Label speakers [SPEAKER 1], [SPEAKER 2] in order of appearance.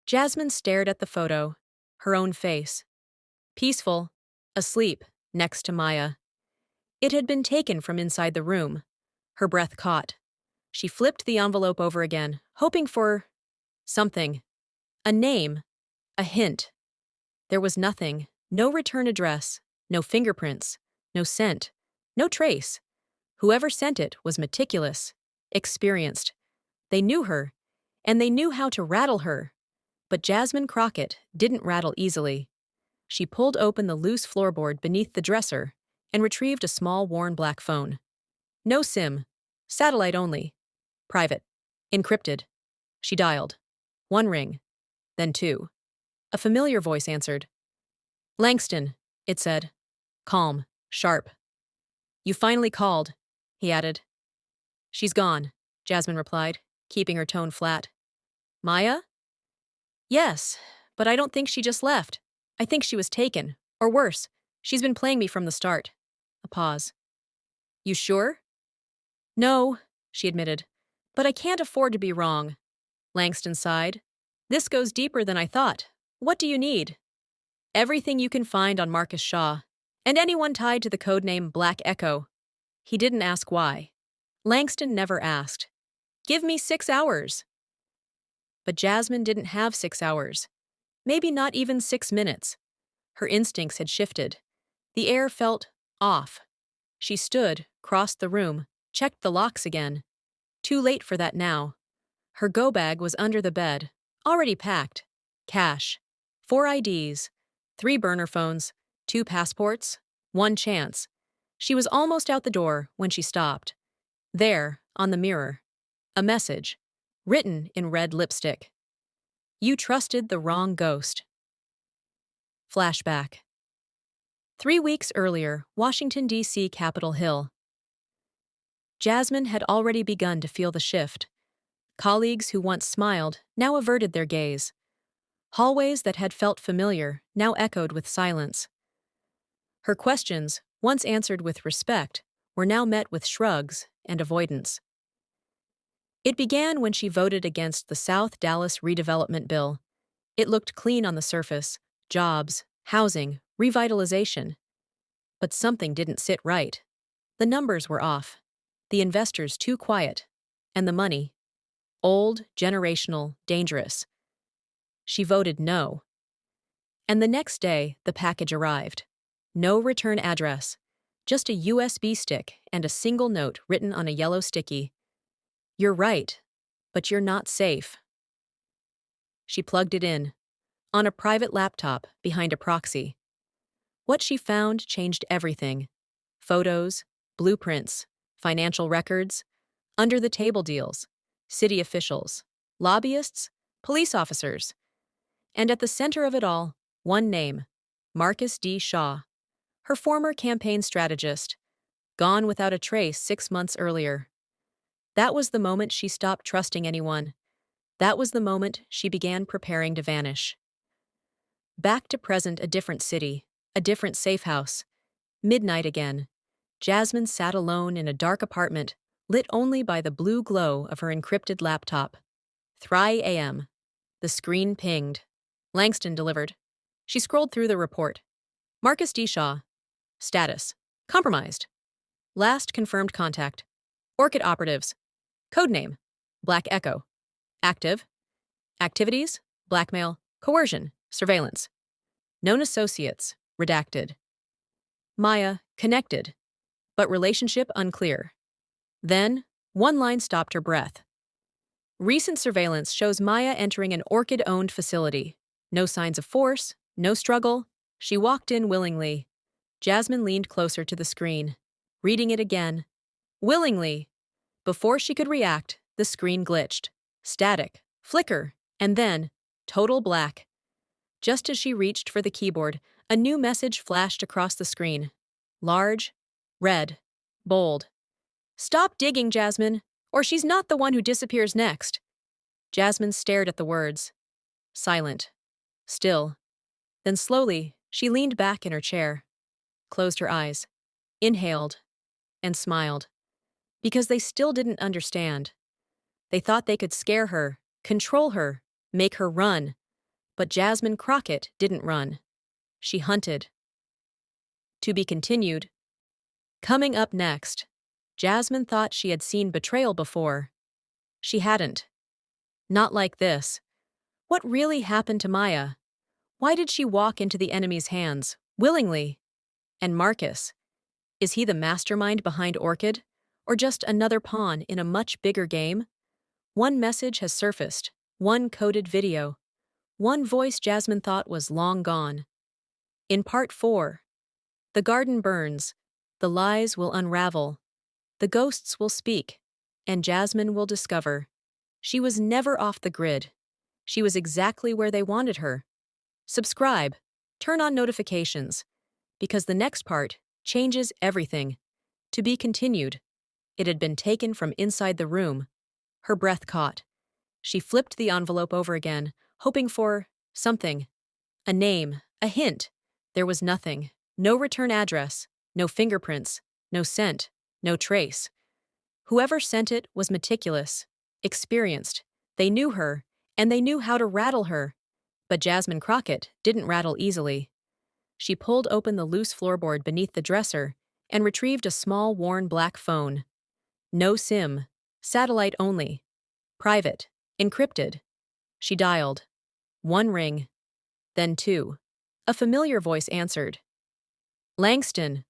[SPEAKER 1] Jasmine stared at the photo, her own face. Peaceful, asleep, next to Maya. It had been taken from inside the room. Her breath caught. She flipped the envelope over again, hoping for something. A name. A hint. There was nothing. No return address. No fingerprints. No scent. No trace. Whoever sent it was meticulous. Experienced. They knew her. And they knew how to rattle her. But Jasmine Crockett didn't rattle easily. She pulled open the loose floorboard beneath the dresser and retrieved a small worn black phone. No SIM. Satellite only. Private. Encrypted. She dialed. One ring. Then two. A familiar voice answered. Langston, it said. Calm. Sharp. You finally called, he added. She's gone, Jasmine replied, keeping her tone flat. Maya? Yes, but I don't think she just left. I think she was taken. Or worse, she's been playing me from the start. A pause. You sure? No, she admitted. But I can't afford to be wrong. Langston sighed. This goes deeper than I thought. What do you need? Everything you can find on Marcus Shaw, and anyone tied to the codename Black Echo. He didn't ask why. Langston never asked. Give me 6 hours. But Jasmine didn't have 6 hours. Maybe not even 6 minutes. Her instincts had shifted. The air felt off. She stood, crossed the room, checked the locks again. Too late for that now. Her go-bag was under the bed, already packed. Cash. 4 IDs. 3 burner phones. 2 passports. 1 chance. She was almost out the door when she stopped. There, on the mirror. A message. Written in red lipstick. You trusted the wrong ghost. Flashback. 3 weeks earlier, Washington, D.C. Capitol Hill. Jasmine had already begun to feel the shift. Colleagues who once smiled now averted their gaze. Hallways that had felt familiar now echoed with silence. Her questions, once answered with respect, were now met with shrugs and avoidance. It began when she voted against the South Dallas redevelopment bill. It looked clean on the surface: jobs, housing, revitalization. But something didn't sit right. The numbers were off, the investors too quiet, and the money old, generational, dangerous. She voted no. And the next day, the package arrived. No return address, just a USB stick and a single note written on a yellow sticky. You're right, but you're not safe. She plugged it in, on a private laptop behind a proxy. What she found changed everything. Photos, blueprints, financial records, under-the-table deals, city officials, lobbyists, police officers. And at the center of it all, one name: Marcus D. Shaw, her former campaign strategist, gone without a trace 6 months earlier. That was the moment she stopped trusting anyone. That was the moment she began preparing to vanish. Back to present, a different city, a different safe house. Midnight again. Jasmine sat alone in a dark apartment, lit only by the blue glow of her encrypted laptop. 3 a.m. The screen pinged. Langston delivered. She scrolled through the report. Marcus D. Shaw. Status: compromised. Last confirmed contact: Orchid operatives. Codename: Black Echo. Active: activities: blackmail, coercion, surveillance. Known associates: redacted. Maya: connected, but relationship unclear. Then, one line stopped her breath. Recent surveillance shows Maya entering an Orchid-owned facility. No signs of force, no struggle. She walked in willingly. Jasmine leaned closer to the screen, reading it again. Willingly. Before she could react, the screen glitched. Static, flicker, and then, total black. Just as she reached for the keyboard, a new message flashed across the screen. Large, red, bold. Stop digging, Jasmine, or she's not the one who disappears next. Jasmine stared at the words. Silent. Still. Then slowly, she leaned back in her chair, closed her eyes, inhaled, and smiled. Because they still didn't understand. They thought they could scare her, control her, make her run. But Jasmine Crockett didn't run. She hunted. To be continued. Coming up next, Jasmine thought she had seen betrayal before. She hadn't. Not like this. What really happened to Maya? Why did she walk into the enemy's hands, willingly? And Marcus? Is he the mastermind behind Orchid? Or just another pawn in a much bigger game? One message has surfaced, one coded video, one voice Jasmine thought was long gone. In part 4, the garden burns, the lies will unravel, the ghosts will speak, and Jasmine will discover. She was never off the grid. She was exactly where they wanted her. Subscribe, turn on notifications, because the next part changes everything. To be continued. It had been taken from inside the room. Her breath caught. She flipped the envelope over again, hoping for something. A name, a hint. There was nothing. No return address, no fingerprints, no scent, no trace. Whoever sent it was meticulous, experienced. They knew her, and they knew how to rattle her. But Jasmine Crockett didn't rattle easily. She pulled open the loose floorboard beneath the dresser and retrieved a small, worn black phone. No SIM, satellite only. Private, encrypted. She dialed. One ring, then two. A familiar voice answered. Langston,